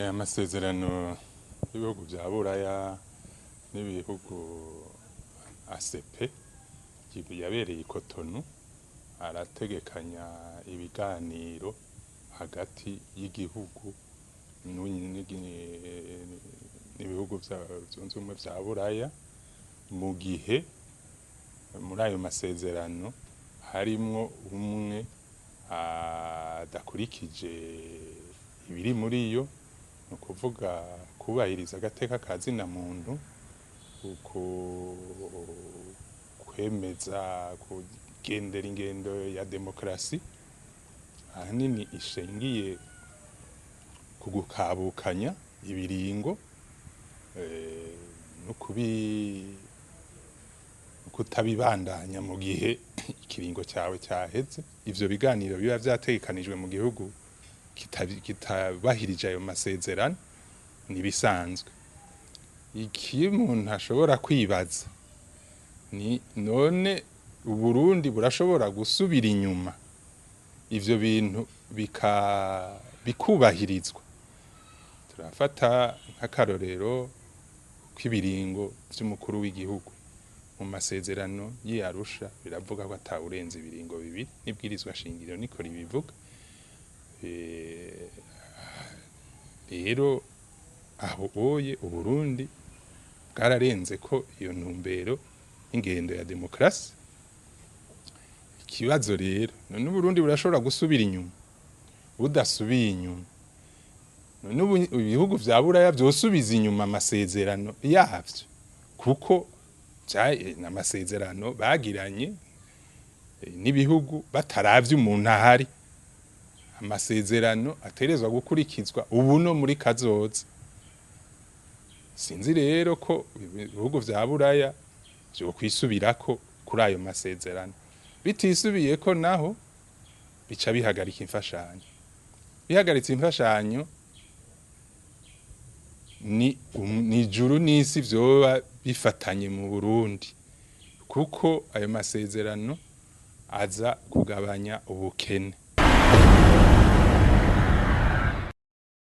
Amasezerano y'ibihugu bya Buraya n'ibihugu ACP yabereye i Cotonou arategekanya ibiganiro hagati y'igihugu n'ibihugu byunze ubumwe bya Buraya mu gihe muri ayo masezerano harimwo umwe adakurikije ibiri muri yo nukuvuga kubahiriza agateka kazina muntu kwemeza kugendera ingendo ya demokrasi ahanini ishingiye kugukabukanya ibiringo no kutabibandanya mu gihe ikiringo cyawe cyaheze. Ivyo biganiro biba vyategekanijwe mu gihugu kitabahirije ayo masezerano nibisanzwe. Iki umuntu ashobora kwibaza ni none Uburundi burashobora gusubira inyuma ivyo bintu bikubahirizwa. Turafata nk'akarorero kw'ibiringo vy'umukuru w'igihugu mu masezerano y'Arusha biravuga ko atawurenza ibiringo bibiri, n'ibwirizwa shingiro niko ribivuga. Rero aho oye Uburundi bwararenze ko iyo ntumbero ingendo ya demokrasi. Ikibazo rero none Uburundi burashobora gusubira inyuma? Budasubiye inyuma none ibihugu vya Buraya vyosubiza inyuma amasezerano yavyo, kuko n'amasezerano bagiranye n'ibihugu bataravye umuntu ahari. Amasezerano aterezwa gukurikizwa ubu no muri kazoza. Sinzi rero ko ibihugu vya Buraya byo kwisubirako kuri ayo masezerano. Bitisubiye ko naho bica bihagarika imfashanyo. Bihagaritse imfashanyo ni ijuru n'isi vyoba bifatanye mu Burundi, kuko ayo masezerano aza kugabanya ubukene.